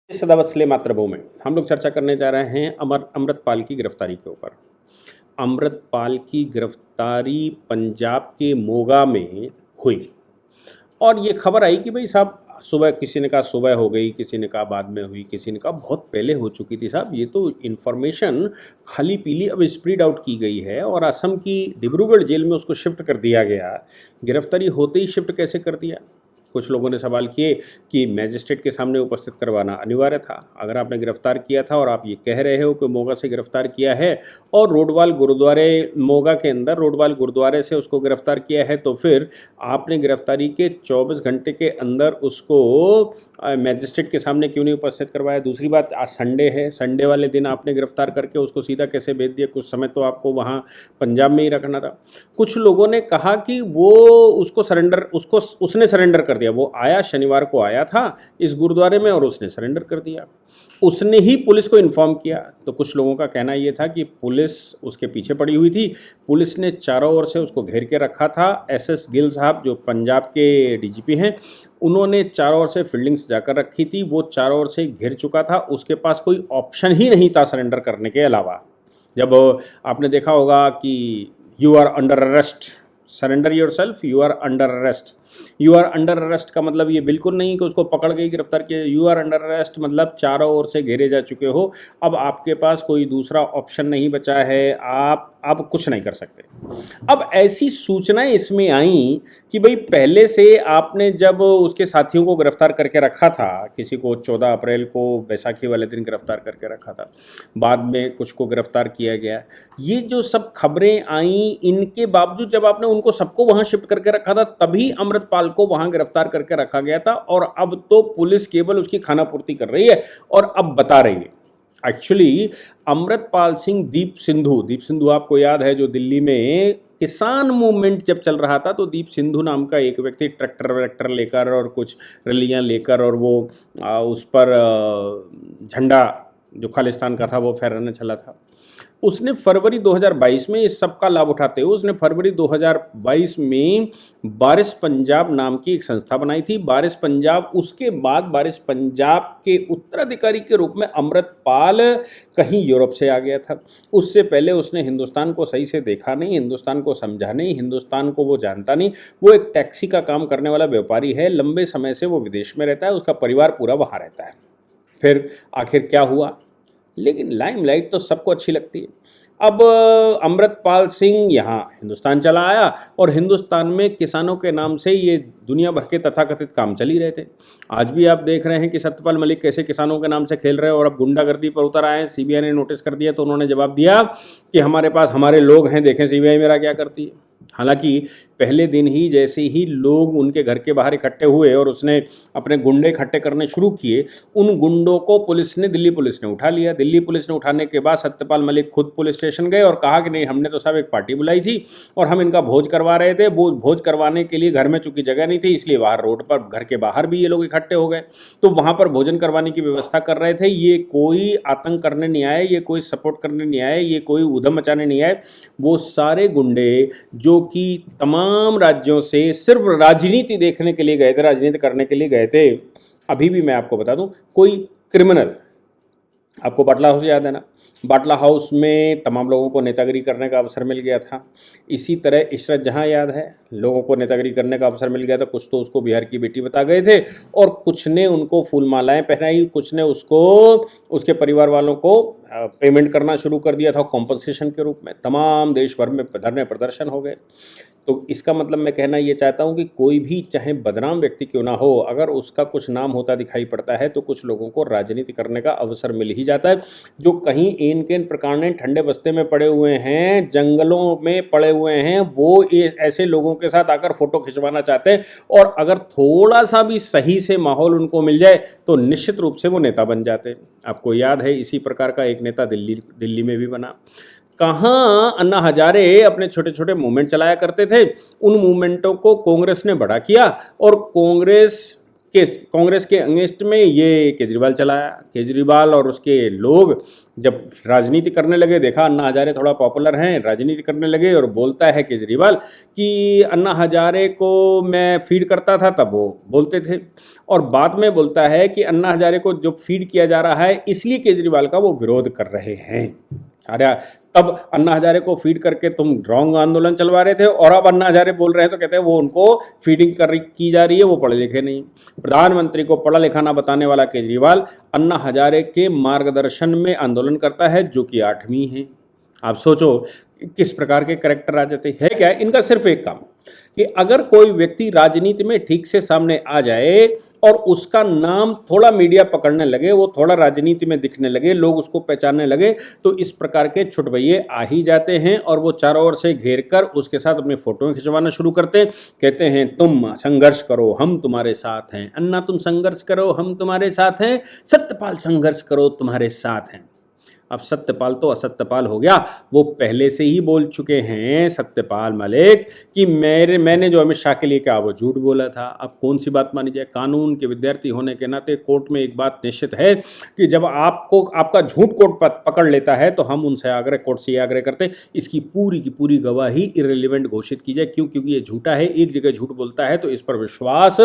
सदावत्सले मातृभूमि में हम लोग चर्चा करने जा रहे हैं अमृतपाल की गिरफ्तारी के ऊपर। अमृतपाल की गिरफ्तारी पंजाब के मोगा में हुई और ये खबर आई कि भाई साहब सुबह, किसी ने कहा सुबह हो गई, किसी ने कहा बाद में हुई, किसी ने कहा बहुत पहले हो चुकी थी। साहब ये तो इन्फॉर्मेशन खाली पीली अब स्प्रेड आउट की गई है और असम की डिब्रूगढ़ जेल में उसको शिफ्ट कर दिया गया। गिरफ्तारी होते ही शिफ्ट कैसे कर दिया? कुछ लोगों ने सवाल किए कि मैजिस्ट्रेट के सामने उपस्थित करवाना अनिवार्य था। अगर आपने गिरफ्तार किया था और आप ये कह रहे हो कि मोगा से गिरफ्तार किया है और रोडवाल गुरुद्वारे, मोगा के अंदर रोडवाल गुरुद्वारे से उसको गिरफ्तार किया है, तो फिर आपने गिरफ्तारी के 24 घंटे के अंदर उसको मैजिस्ट्रेट के सामने क्यों नहीं उपस्थित करवाया? दूसरी बात, आज संडे है, संडे वाले दिन आपने गिरफ्तार करके उसको सीधा कैसे भेज दिया? कुछ समय तो आपको वहाँ पंजाब में ही रखना था। कुछ लोगों ने कहा कि वो उसने सरेंडर कर दिया। वो आया, शनिवार को आया था इस गुरुद्वारे में और उसने सरेंडर कर दिया। उसने ही पुलिस को इन्फॉर्म किया। तो कुछ लोगों का कहना यह था कि पुलिस उसके पीछे पड़ी हुई थी, पुलिस ने चारों ओर से उसको घेर के रखा था। एसएस गिल साहब जो पंजाब के डीजीपी हैं, उन्होंने चारों ओर से फील्डिंग्स जाकर रखी थी। वो चारों ओर से घिर चुका था, उसके पास कोई ऑप्शन ही नहीं था सरेंडर करने के अलावा। जब आपने देखा होगा कि you are under arrest, surrender yourself, you are under arrest. You are under arrest का मतलब ये बिल्कुल नहीं कि उसको पकड़ के गिरफ्तार किया। यू आर अंडर अरेस्ट मतलब चारों ओर से घेरे जा चुके हो, अब आपके पास कोई दूसरा ऑप्शन नहीं बचा है, आप अब कुछ नहीं कर सकते। अब ऐसी सूचनाएं इसमें आई कि भाई पहले से आपने जब उसके साथियों को गिरफ्तार करके रखा था, किसी को 14 अप्रैल को बैसाखी वाले दिन गिरफ्तार करके रखा था, बाद में कुछ को गिरफ्तार किया गया। ये जो सब खबरें आई, इनके बावजूद जब आपने उनको सबको वहां शिफ्ट करके रखा था, तभी अमृतपाल को वहां गिरफ्तार करके रखा गया था। और अब तो पुलिस केवल उसकी खानापूर्ति कर रही है और अब बता रही है। एक्चुअली अमृतपाल सिंह दीप सिंधु आपको याद है, जो दिल्ली में किसान मूवमेंट जब चल रहा था, तो दीप सिंधु नाम का एक व्यक्ति ट्रैक्टर वैक्टर लेकर और कुछ रैलियां लेकर और वो उस पर झंडा जो खालिस्तान का था वो फहराने चला था। उसने फरवरी 2022 में इस सब का लाभ उठाते हुए उसने फरवरी 2022 में बारिश पंजाब नाम की एक संस्था बनाई थी। बारिश पंजाब, उसके बाद बारिश पंजाब के उत्तराधिकारी के रूप में अमृतपाल कहीं यूरोप से आ गया था। उससे पहले उसने हिंदुस्तान को सही से देखा नहीं, हिंदुस्तान को समझा नहीं, हिंदुस्तान को वो जानता नहीं। वो एक टैक्सी का काम करने वाला व्यापारी है, लंबे समय से वो विदेश में रहता है, उसका परिवार पूरा वहाँ रहता है। फिर आखिर क्या हुआ? लेकिन लाइमलाइट तो सबको अच्छी लगती है। अब अमृतपाल सिंह यहाँ हिंदुस्तान चला आया और हिंदुस्तान में किसानों के नाम से ये दुनिया भर के तथाकथित काम चल ही रहे थे। आज भी आप देख रहे हैं कि सत्यपाल मलिक कैसे किसानों के नाम से खेल रहे हैं और अब गुंडागर्दी पर उतर आए हैं। सीबीआई ने नोटिस कर दिया तो उन्होंने जवाब दिया कि हमारे पास हमारे लोग हैं, देखें सीबीआई मेरा क्या करती है। हालांकि पहले दिन ही जैसे ही लोग उनके घर के बाहर इकट्ठे हुए और उसने अपने गुंडे इकट्ठे करने शुरू किए, उन गुंडों को दिल्ली पुलिस ने उठा लिया। दिल्ली पुलिस ने उठाने के बाद सत्यपाल मलिक खुद पुलिस स्टेशन गए और कहा कि नहीं, हमने तो साहब एक पार्टी बुलाई थी और हम इनका भोज करवा रहे थे। भोज करवाने के लिए घर में चूंकि जगह नहीं थी, इसलिए बाहर रोड पर, घर के बाहर भी ये लोग इकट्ठे हो गए, तो वहाँ पर भोजन करवाने की व्यवस्था कर रहे थे। ये कोई आतंक करने नहीं आए, ये कोई सपोर्ट करने नहीं आए, ये कोई उधम मचाने नहीं आए। वो सारे गुंडे जो कि तमाम राज्यों से सिर्फ राजनीति देखने के लिए गए थे, राजनीति करने के लिए गए थे। अभी भी मैं आपको बता दूं, कोई क्रिमिनल, आपको बाटला हाउस याद है ना? बाटला हाउस में तमाम लोगों को नेतागिरी करने का अवसर मिल गया था। इसी तरह इशरत जहां याद है, लोगों को नेतागिरी करने का अवसर मिल गया था। कुछ तो उसको बिहार की बेटी बता गए थे और कुछ ने उनको फूल मालाएं पहनाई, कुछ ने उसको, उसके परिवार वालों को पेमेंट करना शुरू कर दिया था कॉम्पनसेशन के रूप में। तमाम देश भर में धरने प्रदर्शन हो गए। तो इसका मतलब मैं कहना ये चाहता हूँ कि कोई भी चाहे बदनाम व्यक्ति क्यों ना हो, अगर उसका कुछ नाम होता दिखाई पड़ता है तो कुछ लोगों को राजनीति करने का अवसर मिल ही जाता है। जो कहीं एन केन प्रकार ठंडे बस्ते में पड़े हुए हैं, जंगलों में पड़े हुए हैं, वो ऐसे लोगों के साथ आकर फोटो खिंचवाना चाहते हैं और अगर थोड़ा सा भी सही से माहौल उनको मिल जाए तो निश्चित रूप से वो नेता बन जाते हैं। आपको याद है इसी प्रकार का एक नेता दिल्ली में भी बना। कहाँ अन्ना हजारे अपने छोटे छोटे मूवमेंट चलाया करते थे, उन मूवमेंटों को कांग्रेस ने बड़ा किया और कांग्रेस कांग्रेस के अगेंस्ट में ये केजरीवाल चलाया। केजरीवाल और उसके लोग जब राजनीति करने लगे, देखा अन्ना हजारे थोड़ा पॉपुलर हैं, राजनीति करने लगे, और बोलता है केजरीवाल कि अन्ना हजारे को मैं फीड करता था, तब वो बोलते थे, और बाद में बोलता है कि अन्ना हजारे को जो फीड किया जा रहा है इसलिए केजरीवाल का वो विरोध कर रहे हैं। अरे तब अन्ना हजारे को फीड करके तुम रॉन्ग आंदोलन चलवा रहे थे, और अब अन्ना हजारे बोल रहे हैं तो कहते हैं वो उनको फीडिंग की जा रही है, वो पढ़े लिखे नहीं। प्रधानमंत्री को पढ़ा लिखा ना बताने वाला केजरीवाल अन्ना हजारे के मार्गदर्शन में आंदोलन करता है, जो कि 8वीं है। आप सोचो किस प्रकार के करेक्टर आ जाते हैं। क्या है इनका? सिर्फ एक काम कि अगर कोई व्यक्ति राजनीति में ठीक से सामने आ जाए और उसका नाम थोड़ा मीडिया पकड़ने लगे, वो थोड़ा राजनीति में दिखने लगे, लोग उसको पहचानने लगे, तो इस प्रकार के छुटभैये आ ही जाते हैं और वो चारों ओर से घेर कर उसके साथ अपनी फोटो खिंचवाना शुरू करते। कहते हैं तुम संघर्ष करो, हम तुम्हारे साथ हैं। अन्ना तुम संघर्ष करो, हम तुम्हारे साथ हैं। सत्यपाल संघर्ष करो, तुम्हारे साथ हैं। अब सत्यपाल तो असत्यपाल हो गया। वो पहले से ही बोल चुके हैं सत्यपाल मलिक कि मैंने जो अमित शाह के लिए कहा वो झूठ बोला था। अब कौन सी बात मानी जाए? कानून के विद्यार्थी होने के नाते कोर्ट में एक बात निश्चित है कि जब आपको आपका झूठ कोर्ट पकड़ लेता है तो हम उनसे आग्रह, कोर्ट से आग्रह करते इसकी पूरी की पूरी गवाही इररिलेवेंट घोषित की जाए। क्यों? क्योंकि ये झूठा है, एक जगह झूठ बोलता है तो इस पर विश्वास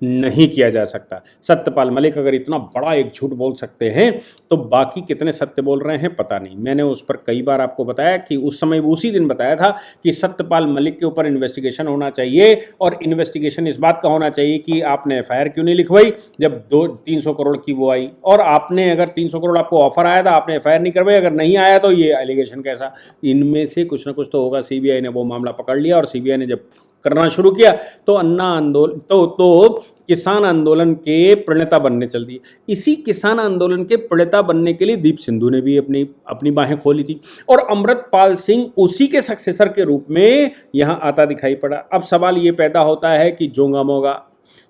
नहीं किया जा सकता। सत्यपाल मलिक अगर इतना बड़ा एक झूठ बोल सकते हैं तो बाकी कितने सत्य बोल रहे हैं पता नहीं। मैंने उस पर कई बार आपको बताया कि उस समय उसी दिन बताया था कि सत्यपाल मलिक के ऊपर इन्वेस्टिगेशन होना चाहिए, और इन्वेस्टिगेशन इस बात का होना चाहिए कि आपने एफआईआर क्यों नहीं लिखवाई जब 300 करोड़ की वो आई, और आपने अगर 300 करोड़ आपको ऑफर आया था आपने एफआईआर नहीं करवाई, अगर नहीं आया तो ये एलिगेशन कैसा? इनमें से कुछ ना कुछ तो होगा। सीबीआई ने वो मामला पकड़ लिया, और सीबीआई ने जब करना शुरू किया तो अन्ना आंदोलन तो किसान आंदोलन के प्रणेता बनने चल दिए। इसी किसान आंदोलन के प्रणेता बनने के लिए दीप सिंधु ने भी अपनी बाहें खोली थी, और अमृतपाल सिंह उसी के सक्सेसर के रूप में यहां आता दिखाई पड़ा। अब सवाल ये पैदा होता है कि जोंगा मोगा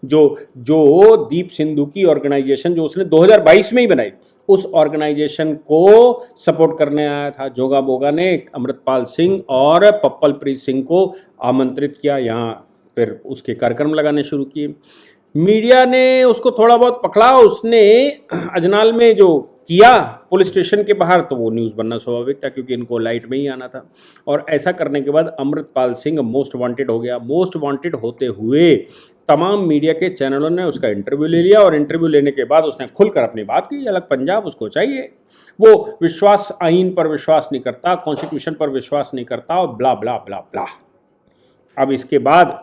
जो दीप सिंधु की ऑर्गेनाइजेशन जो उसने 2022 में ही बनाई, उस ऑर्गेनाइजेशन को सपोर्ट करने आया था जोगा बोगा ने अमृतपाल सिंह और पप्पल प्रीत सिंह को आमंत्रित किया यहाँ, फिर उसके कार्यक्रम लगाने शुरू किए। मीडिया ने उसको थोड़ा बहुत पकड़ा, उसने अजनाल में जो किया पुलिस स्टेशन के बाहर, तो वो न्यूज़ बनना स्वाभाविक था क्योंकि इनको लाइट में ही आना था। और ऐसा करने के बाद अमृतपाल सिंह मोस्ट वांटेड हो गया। मोस्ट वांटेड होते हुए तमाम मीडिया के चैनलों ने उसका इंटरव्यू ले लिया, और इंटरव्यू लेने के बाद उसने खुलकर अपनी बात की। अलग पंजाब उसको चाहिए, वो विश्वास आईन पर विश्वास नहीं करता, कॉन्स्टिट्यूशन पर विश्वास नहीं करता, और ब्ला ब्ला ब्ला ब्ला। अब इसके बाद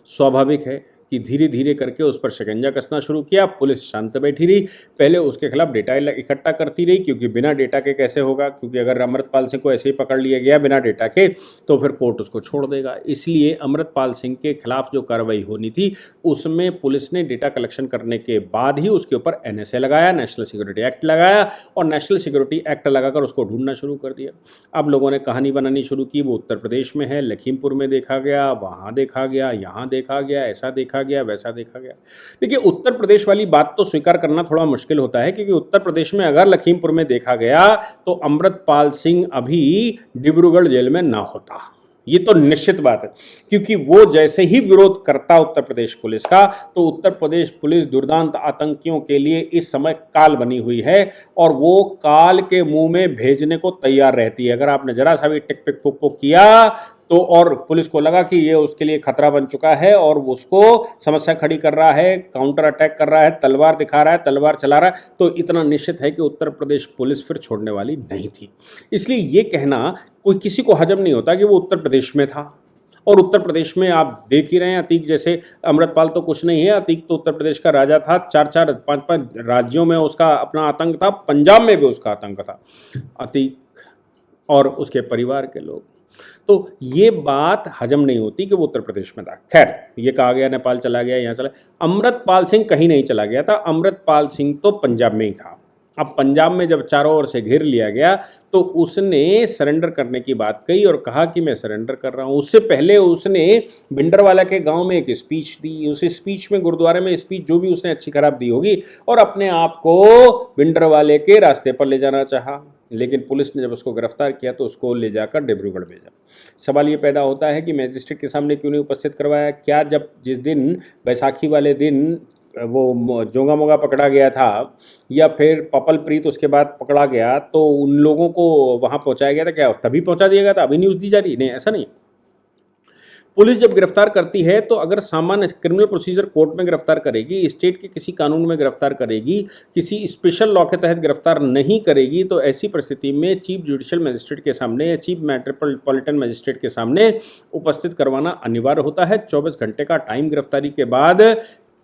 स्वाभाविक है कि धीरे धीरे करके उस पर शिकंजा कसना शुरू किया। पुलिस शांत बैठी रही, पहले उसके खिलाफ डेटा इकट्ठा करती रही, क्योंकि बिना डेटा के कैसे होगा, क्योंकि अगर अमृतपाल सिंह को ऐसे ही पकड़ लिया गया बिना डेटा के तो फिर कोर्ट उसको छोड़ देगा। इसलिए अमृतपाल सिंह के खिलाफ जो कार्रवाई होनी थी उसमें पुलिस ने डेटा कलेक्शन करने के बाद ही उसके ऊपर NSA लगाया, नेशनल सिक्योरिटी एक्ट लगाया, और नेशनल सिक्योरिटी एक्ट लगाकर उसको ढूंढना शुरू कर दिया। अब लोगों ने कहानी बनानी शुरू की, वो उत्तर प्रदेश में है, लखीमपुर में देखा गया, वहाँ देखा गया, यहाँ देखा गया, ऐसा देखा गया, वैसा देखा गया। देखिए उत्तर प्रदेश वाली बात तो स्वीकार करना थोड़ा मुश्किल होता है, क्योंकि उत्तर प्रदेश में अगर लखीमपुर में देखा गया तो अमृतपाल सिंह अभी डिब्रूगढ़ जेल में ना होता, ये तो निश्चित बात है। क्योंकि वो जैसे ही विरोध करता उत्तर प्रदेश पुलिस का, तो उत्तर प्रदेश पुलिस दुर्दांत आतंकियों के लिए इस समय काल बनी हुई है, और वो काल के मुंह में भेजने को तैयार रहती है। अगर आपने जरा सा भी टिक पिक पुक पुक किया तो, और पुलिस को लगा कि ये उसके लिए खतरा बन चुका है और उसको समस्या खड़ी कर रहा है, काउंटर अटैक कर रहा है, तलवार दिखा रहा है, तलवार चला रहा है, तो इतना निश्चित है कि उत्तर प्रदेश पुलिस फिर छोड़ने वाली नहीं थी। इसलिए ये कहना कोई किसी को हजम नहीं होता कि वो उत्तर प्रदेश में था। और उत्तर प्रदेश में आप देख ही रहे हैं, अतीक जैसे अमृतपाल तो कुछ नहीं है, अतीक तो उत्तर प्रदेश का राजा था, 4-4 5-5 राज्यों में उसका अपना आतंक था, पंजाब में भी उसका आतंक था, अतीक और उसके परिवार के लोग। तो ये बात हजम नहीं होती कि वो उत्तर प्रदेश में था। खैर, ये कहा गया नेपाल चला गया, यहाँ चला, अमृतपाल सिंह कहीं नहीं चला गया था, अमृतपाल सिंह तो पंजाब में ही था। अब पंजाब में जब चारों ओर से घेर लिया गया तो उसने सरेंडर करने की बात कही और कहा कि मैं सरेंडर कर रहा हूँ। उससे पहले उसने भिंडरवाला के गांव में एक स्पीच दी, उस स्पीच में गुरुद्वारे में स्पीच जो भी उसने अच्छी खराब दी होगी, और अपने आप को भिंडरवाले के रास्ते पर ले जाना चाहा। लेकिन पुलिस ने जब उसको गिरफ्तार किया तो उसको ले जाकर डिब्रूगढ़ भेजा। सवाल ये पैदा होता है कि मैजिस्ट्रेट के सामने क्यों नहीं उपस्थित करवाया? क्या जब जिस दिन बैसाखी वाले दिन वो जोंगा मोगा पकड़ा गया था या फिर पपल प्रीत उसके बाद पकड़ा गया, तो उन लोगों को वहाँ पहुँचाया गया था क्या? तभी पहुँचा दिया गया था, अभी न्यूज़ दी जा रही? नहीं, ऐसा नहीं। पुलिस जब गिरफ्तार करती है तो अगर सामान्य क्रिमिनल प्रोसीजर कोर्ट में गिरफ्तार करेगी, स्टेट के किसी कानून में गिरफ्तार करेगी, किसी स्पेशल लॉ के तहत गिरफ्तार नहीं करेगी, तो ऐसी परिस्थिति में चीफ जुडिशियल मजिस्ट्रेट के सामने या चीफ मेट्रोपॉलिटन मजिस्ट्रेट के सामने उपस्थित करवाना अनिवार्य होता है। 24 घंटे का टाइम गिरफ्तारी के बाद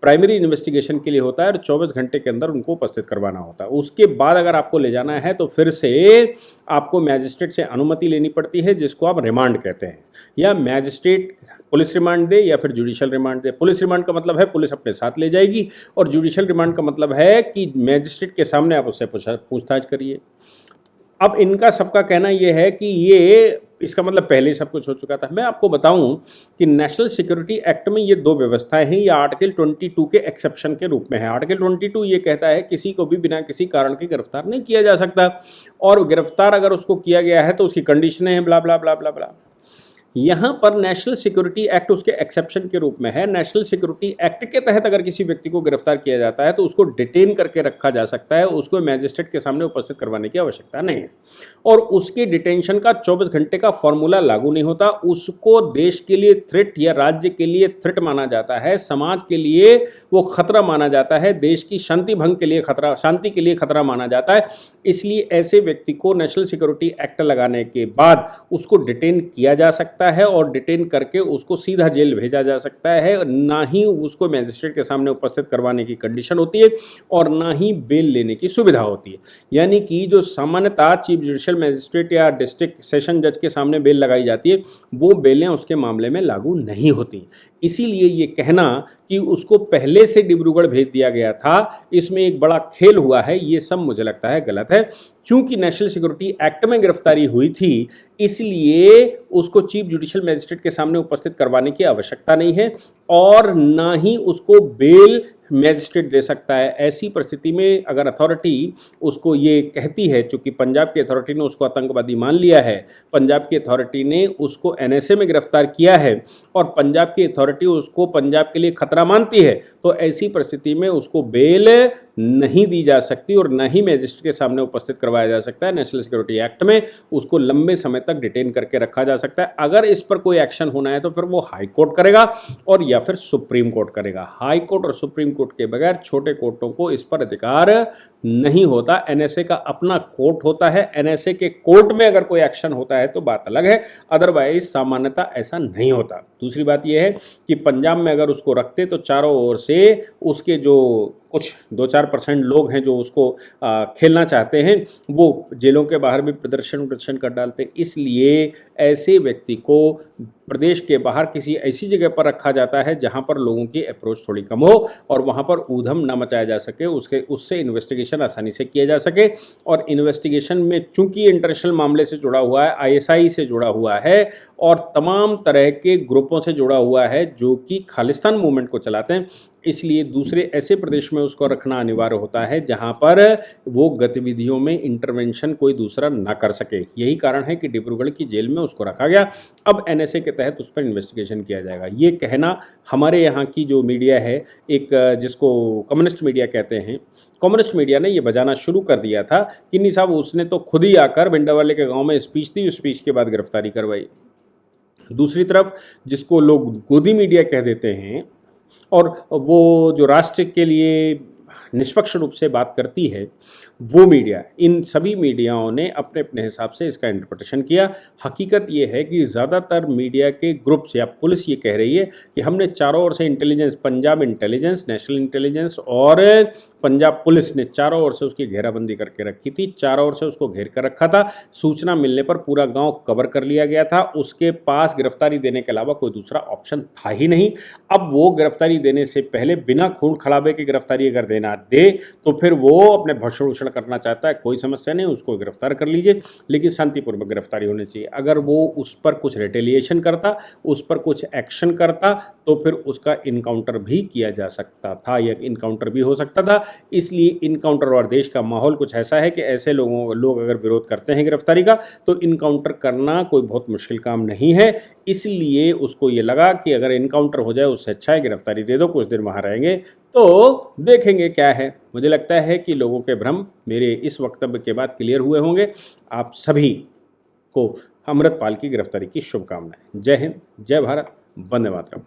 प्राइमरी इन्वेस्टिगेशन के लिए होता है और 24 घंटे के अंदर उनको उपस्थित करवाना होता है। उसके बाद अगर आपको ले जाना है तो फिर से आपको मैजिस्ट्रेट से अनुमति लेनी पड़ती है, जिसको आप रिमांड कहते हैं, या मैजिस्ट्रेट पुलिस रिमांड दे या फिर जुडिशियल रिमांड दे। पुलिस रिमांड का मतलब है पुलिस अपने साथ ले जाएगी, और जुडिशियल रिमांड का मतलब है कि मैजिस्ट्रेट के सामने आप उससे पूछताछ करिए। अब इनका सबका कहना यह है कि ये इसका मतलब पहले ही सब कुछ हो चुका था। मैं आपको बताऊं कि नेशनल सिक्योरिटी एक्ट में ये 2 व्यवस्थाएं हैं, या आर्टिकल 22 के एक्सेप्शन के रूप में है। आर्टिकल 22 ये कहता है किसी को भी बिना किसी कारण के गिरफ्तार नहीं किया जा सकता, और गिरफ्तार अगर उसको किया गया है तो उसकी कंडीशनें हैं ब्ला ब्ला ब्ला ब्ला ब्ला। यहाँ पर नेशनल सिक्योरिटी एक्ट उसके एक्सेप्शन के रूप में है। नेशनल सिक्योरिटी एक्ट के तहत अगर किसी व्यक्ति को गिरफ्तार किया जाता है तो उसको डिटेन करके रखा जा सकता है, उसको मैजिस्ट्रेट के सामने उपस्थित करवाने की आवश्यकता नहीं है, और उसके डिटेंशन का 24 घंटे का फॉर्मूला लागू नहीं होता। उसको देश के लिए थ्रेट या राज्य के लिए थ्रेट माना जाता है, समाज के लिए वो खतरा माना जाता है, देश की शांति भंग के लिए खतरा, शांति के लिए खतरा माना जाता है। इसलिए ऐसे व्यक्ति को नेशनल सिक्योरिटी एक्ट लगाने के बाद उसको डिटेन किया जा सकता है, और डिटेन करके उसको सीधा जेल भेजा जा सकता है। ना ही उसको मैजिस्ट्रेट के सामने उपस्थित करवाने की कंडीशन होती है, और ना ही बेल लेने की सुविधा होती है। यानी कि जो सामान्यतः चीफ जुडिशियल मैजिस्ट्रेट या डिस्ट्रिक्ट सेशन जज के सामने बेल लगाई जाती है, वो बेलें उसके मामले में लागू नहीं होती। इसीलिए ये कहना कि उसको पहले से डिब्रूगढ़ भेज दिया गया था, इसमें एक बड़ा खेल हुआ है, ये सब मुझे लगता है गलत है। क्योंकि नेशनल सिक्योरिटी एक्ट में गिरफ्तारी हुई थी, इसलिए उसको चीफ जुडिशियल मैजिस्ट्रेट के सामने उपस्थित करवाने की आवश्यकता नहीं है, और ना ही उसको बेल मैजिस्ट्रेट दे सकता है। ऐसी परिस्थिति में अगर अथॉरिटी उसको ये कहती है, चूंकि पंजाब की अथॉरिटी ने उसको आतंकवादी मान लिया है, पंजाब की अथॉरिटी ने उसको एनएसए में गिरफ्तार किया है, और पंजाब की अथॉरिटी उसको पंजाब के लिए खतरा मानती है, तो ऐसी परिस्थिति में उसको बेल नहीं दी जा सकती और न ही मैजिस्ट्रेट के सामने उपस्थित करवाया जा सकता है। नेशनल सिक्योरिटी एक्ट में उसको लंबे समय तक डिटेन करके रखा जा सकता है। अगर इस पर कोई एक्शन होना है तो फिर वो हाई कोर्ट करेगा, और या फिर सुप्रीम कोर्ट करेगा। हाई कोर्ट और सुप्रीम कोर्ट के बगैर छोटे कोर्टों को इस पर अधिकार नहीं होता। एनएसए का अपना कोर्ट होता है, एनएसए के कोर्ट में अगर कोई एक्शन होता है तो बात अलग है, अदरवाइज सामान्यतः ऐसा नहीं होता। दूसरी बात यह है कि पंजाब में अगर उसको रखते तो चारों ओर से उसके जो कुछ 2-4% लोग हैं जो उसको खेलना चाहते हैं, वो जेलों के बाहर भी प्रदर्शन कर डालते हैं। इसलिए ऐसे व्यक्ति को प्रदेश के बाहर किसी ऐसी जगह पर रखा जाता है जहां पर लोगों की अप्रोच थोड़ी कम हो और वहां पर ऊधम न मचाया जा सके, उससे इन्वेस्टिगेशन आसानी से किया जा सके। और इन्वेस्टिगेशन में चूंकि इंटरनेशनल मामले से जुड़ा हुआ है, आईएसआई से जुड़ा हुआ है और तमाम तरह के ग्रुपों से जुड़ा हुआ है जो कि खालिस्तान मूवमेंट को चलाते हैं, इसलिए दूसरे ऐसे प्रदेश में उसको रखना अनिवार्य होता है जहां पर वो गतिविधियों में इंटरवेंशन कोई दूसरा ना कर सके। यही कारण है कि डिब्रूगढ़ की जेल में उसको रखा गया। अब एनएसए के तहत उस पर इन्वेस्टिगेशन किया जाएगा। ये कहना हमारे यहाँ की जो मीडिया है, एक जिसको कम्युनिस्ट मीडिया कहते हैं, कम्युनिस्ट मीडिया ने ये बजाना शुरू कर दिया था कि नहीं साहब उसने तो खुद ही आकर भिंडावाले के गाँव में स्पीच दी, उस स्पीच के बाद गिरफ्तारी करवाई। दूसरी तरफ जिसको लोग गोदी मीडिया कह देते हैं और वो जो राष्ट्र के लिए निष्पक्ष रूप से बात करती है, वो मीडिया, इन सभी मीडियाओं ने अपने अपने हिसाब से इसका इंटरप्रिटेशन किया। हकीकत ये है कि ज़्यादातर मीडिया के ग्रुप्स या पुलिस ये कह रही है कि हमने चारों ओर से intelligence, Punjab intelligence, national intelligence और पंजाब पुलिस ने चारों ओर से उसकी घेराबंदी करके रखी थी, चारों ओर से उसको घेर कर रखा था। सूचना मिलने पर पूरा गांव कवर कर लिया गया था। उसके पास गिरफ्तारी देने के अलावा कोई दूसरा ऑप्शन था ही नहीं। अब वो गिरफ्तारी देने से पहले बिना खून खराबे की गिरफ्तारी अगर देना दे तो फिर वो अपने भक्षण उछण करना चाहता है, कोई समस्या नहीं, उसको गिरफ्तार कर लीजिए, लेकिन शांतिपूर्वक गिरफ्तारी होनी चाहिए। अगर वो उस पर कुछ रिटेलिएशन करता, उस पर कुछ एक्शन करता, तो फिर उसका इनकाउंटर भी किया जा सकता था या इनकाउंटर भी हो सकता था। इसलिए इनकाउंटर और देश का माहौल कुछ ऐसा है कि ऐसे लोग अगर विरोध करते हैं गिरफ्तारी का तो इनकाउंटर करना कोई बहुत मुश्किल काम नहीं है। इसलिए उसको ये लगा कि अगर इनकाउंटर हो जाए उससे अच्छा है गिरफ्तारी दे दो, कुछ दिन वहाँ रहेंगे तो देखेंगे क्या है। मुझे लगता है कि लोगों के भ्रम मेरे इस वक्तव्य के बाद क्लियर हुए होंगे। आप सभी को अमृतपाल की गिरफ्तारी की शुभकामनाएं। जय हिंद, जय भारत, वंदे मातरम।